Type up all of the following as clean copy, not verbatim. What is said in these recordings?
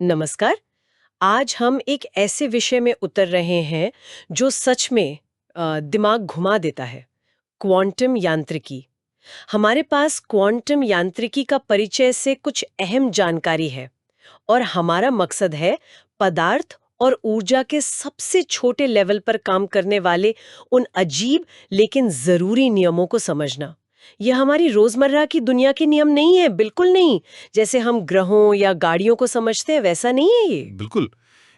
नमस्कार। आज हम एक ऐसे विषय में उतर रहे हैं जो सच में दिमाग घुमा देता है। क्वांटम यांत्रिकी। हमारे पास क्वांटम यांत्रिकी का परिचय से कुछ अहम जानकारी है और हमारा मकसद है पदार्थ और ऊर्जा के सबसे छोटे लेवल पर काम करने वाले उन अजीब लेकिन जरूरी नियमों को समझना। यह हमारी रोजमर्रा की दुनिया के नियम नहीं है, बिल्कुल नहीं। जैसे हम ग्रहों या गाड़ियों को समझते हैं वैसा नहीं है ये। बिल्कुल।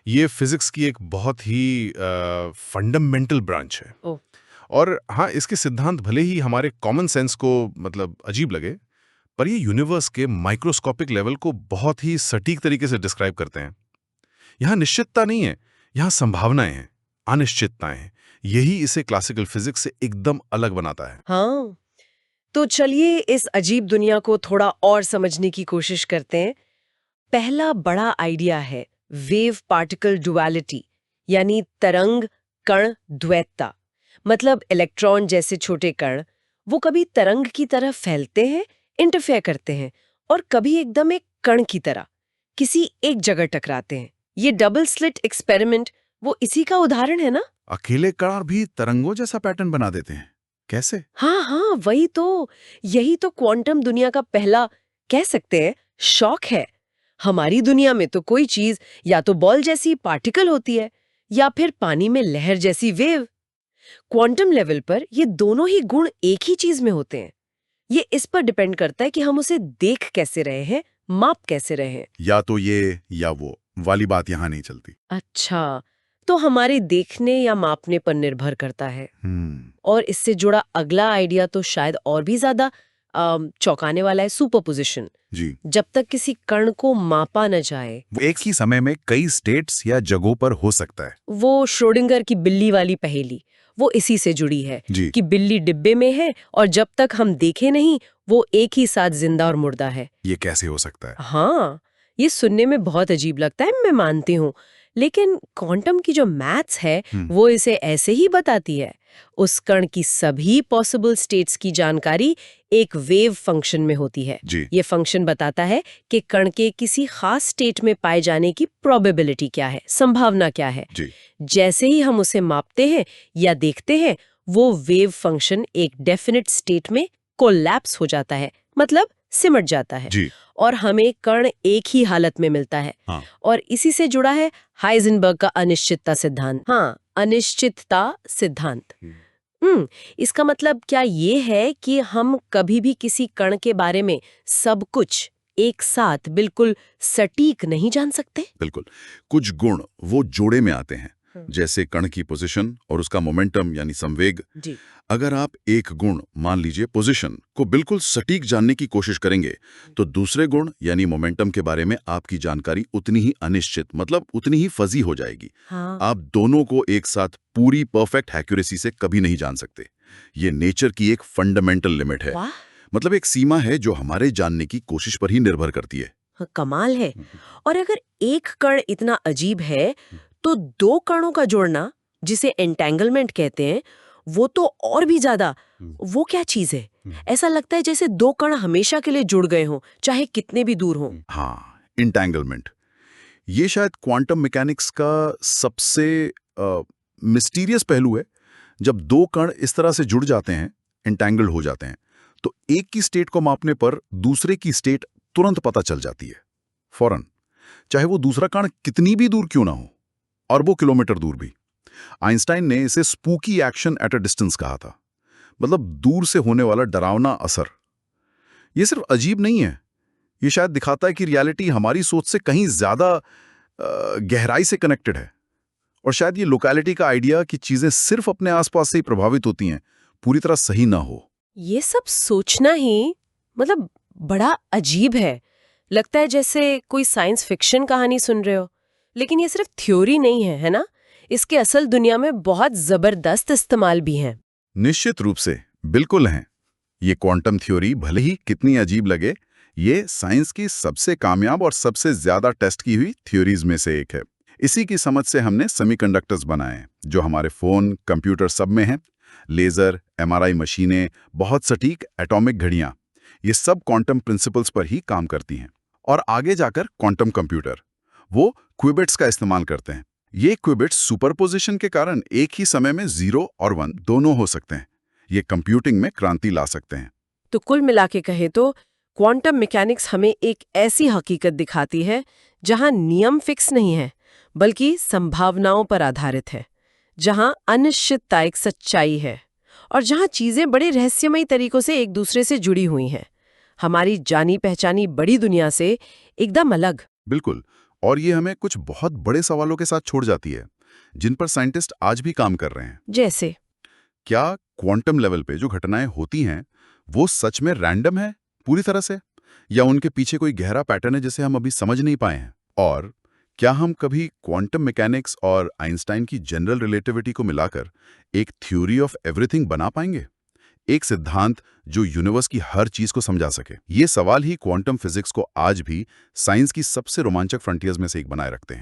ये फिजिक्स की एक बहुत ही फंडामेंटल ब्रांच है। ओह। और हाँ, इसके सिद्धांत भले ही हमारे कॉमन सेंस को मतलब अजीब लगे, पर ये यूनिवर्स के माइक्रोस्कोपिक लेवल को बहुत ही सटीक तरीके से डिस्क्राइब करते हैं। यहाँ निश्चितता नहीं है, यहाँ संभावनाएं हैं, अनिश्चितताएं हैं। यही इसे क्लासिकल फिजिक्स से एकदम अलग बनाता है। हाँ, तो चलिए इस अजीब दुनिया को थोड़ा और समझने की कोशिश करते हैं। पहला बड़ा आइडिया है वेव पार्टिकल डुअलिटी, यानी तरंग कण द्वैतता। मतलब इलेक्ट्रॉन जैसे छोटे कण, वो कभी तरंग की तरह फैलते हैं, इंटरफेयर करते हैं, और कभी एकदम एक कण की तरह किसी एक जगह टकराते हैं। ये डबल स्लिट एक्सपेरिमेंट वो इसी का उदाहरण है ना। अकेले कण भी तरंगों जैसा पैटर्न बना देते हैं, कैसे? हाँ हाँ, वही तो। यही तो क्वांटम दुनिया का पहला, कह सकते हैं, शॉक है। हमारी दुनिया में तो कोई चीज या तो बॉल जैसी पार्टिकल होती है या फिर पानी में लहर जैसी वेव। क्वांटम लेवल पर ये दोनों ही गुण एक ही चीज में होते हैं। ये इस पर डिपेंड करता है कि हम उसे देख कैसे रहे हैं, माप कैसे रहे हैं। या तो ये या वो वाली बात यहाँ नहीं चलती। अच्छा, तो हमारे देखने या मापने पर निर्भर करता है। और इससे जुड़ा अगला आइडिया तो शायद और भी ज्यादा चौंकाने वाला है, सुपरपोजिशन। जी। जब तक किसी कण को मापा न जाए, वो एक ही समय में कई स्टेट्स या जगहों पर हो सकता है। वो श्रोडिंगर की बिल्ली वाली पहेली, वो इसी से जुड़ी है जी। कि बिल्ली डिब्बे में है और जब तक हम देखे नहीं वो एक ही साथ जिंदा और मुर्दा है। ये कैसे हो सकता है? हाँ, ये सुनने में बहुत अजीब लगता है, मैं मानती हूँ, लेकिन क्वांटम की जो मैथ्स है वो इसे ऐसे ही बताती है। उस कण की सभी पॉसिबल स्टेट्स की जानकारी एक वेव फंक्शन में होती है। जी। ये फंक्शन बताता है कि कण के किसी खास स्टेट में पाए जाने की प्रोबेबिलिटी क्या है, संभावना क्या है। जी। जैसे ही हम उसे मापते हैं या देखते हैं, वो वेव फंक्शन एक डेफिनेट स्टेट में कोलैप्स हो जाता है, मतलब सिमट जाता है। जी। और हमें कण एक ही हालत में मिलता है। हाँ। और इसी से जुड़ा है हाइजेनबर्ग का अनिश्चितता सिद्धांत। हाँ, अनिश्चितता सिद्धांत। इसका मतलब क्या ये है कि हम कभी भी किसी कण के बारे में सब कुछ एक साथ बिल्कुल सटीक नहीं जान सकते? बिल्कुल। कुछ गुण वो जोड़े में आते हैं, जैसे कण की पोजीशन और उसका मोमेंटम यानी संवेग। जी। अगर आप एक गुण, मान लीजिए पोजीशन, को बिल्कुल सटीक जानने की कोशिश करेंगे, तो दूसरे गुण यानी मोमेंटम के बारे में आपकी जानकारी उतनी ही अनिश्चित, मतलब उतनी ही फजी हो जाएगी। हाँ। आप दोनों को एक साथ पूरी परफेक्ट एक्यूरेसी से कभी नहीं जान सकते। ये नेचर की एक फंडामेंटल लिमिट है। वाह, मतलब एक सीमा है जो हमारे जानने की कोशिश पर ही निर्भर करती है। हाँ, कमाल है। और अगर एक कण इतना अजीब है, तो दो कणों का जोड़ना, जिसे एंटेंगलमेंट कहते हैं, वो तो और भी ज्यादा। वो क्या चीज है? ऐसा लगता है जैसे दो कण हमेशा के लिए जुड़ गए हों, चाहे कितने भी दूर हों। हाँ, इंटेंगलमेंट। ये शायद क्वांटम मैकेनिक्स का सबसे मिस्टीरियस पहलू है। जब दो कण इस तरह से जुड़ जाते हैं, एंटेंगल्ड हो जाते हैं, तो एक की स्टेट को मापने पर दूसरे की स्टेट तुरंत पता चल जाती है, फौरन, चाहे वो दूसरा कण कितनी भी दूर क्यों ना हो, अरबों किलोमीटर दूर भी। आइंस्टाइन ने इसे spooky action at a distance कहा था, मतलब दूर से होने वाला डरावना असर। ये सिर्फ अजीब नहीं है, ये शायद दिखाता है कि रियलिटी हमारी सोच से कहीं ज्यादा गहराई से कनेक्टेड है। और शायद ये लोकेलिटी का आइडिया कि चीजें सिर्फ अपने आसपास से ही प्रभावित होती हैं, पूरी तरह सही ना हो। ये सब सोचना ही मतलब बड़ा अजीब है। लगता है जैसे कोई साइंस फिक्शन कहानी सुन रहे हो। लेकिन ये सिर्फ थ्योरी नहीं है, है ना? इसके असल दुनिया में बहुत जबरदस्त इस्तेमाल भी हैं। निश्चित रूप से, बिल्कुल हैं। ये क्वांटम थ्योरी भले ही कितनी अजीब लगे, ये साइंस की सबसे कामयाब और सबसे ज्यादा टेस्ट की हुई थ्योरीज में से एक है। इसी की समझ से हमने सेमीकंडक्टर्स बनाए हैं, जो हमारे फोन, कंप्यूटर सब में हैं। लेजर, एमआरआई मशीनें, बहुत सटीक एटॉमिक घड़ियां, ये सब क्वांटम प्रिंसिपल्स पर ही काम करती हैं। और आगे जाकर क्वांटम कंप्यूटर, वो क्विबिट्स का इस्तेमाल करते हैं। ये क्विबिट्स सुपरपोजिशन के कारण एक ही समय में 0 और 1 दोनों हो सकते हैं। ये कंप्यूटिंग में क्रांति ला सकते हैं। तो कुल मिला के कहे तो क्वांटम मैकेनिक्स हमें एक ऐसी हकीकत दिखाती है जहां नियम फिक्स नहीं है, बल्कि संभावनाओं पर आधारित है, जहां अनिश्चितता एक सच्चाई है और जहां चीजें बड़े रहस्यमयी तरीकों से एक दूसरे से जुड़ी हुई हैं, हमारी जानी पहचानी बड़ी दुनिया से एकदम अलग। बिल्कुल। और ये हमें कुछ बहुत बड़े सवालों के साथ छोड़ जाती है, जिन पर साइंटिस्ट आज भी काम कर रहे हैं। जैसे क्या क्वांटम लेवल पे जो घटनाएं होती हैं, वो सच में रैंडम है पूरी तरह से, या उनके पीछे कोई गहरा पैटर्न है जिसे हम अभी समझ नहीं पाए हैं? और क्या हम कभी क्वांटम मैकेनिक्स और आइंस्टाइन की जनरल रिलेटिविटी को मिलाकर एक थ्योरी ऑफ एवरीथिंग बना पाएंगे? एक सिद्धांत जो यूनिवर्स की हर चीज को समझा सके। ये सवाल ही क्वांटम फिजिक्स को आज भी साइंस की सबसे रोमांचक फ्रंटियर्स में से एक बनाए रखते हैं।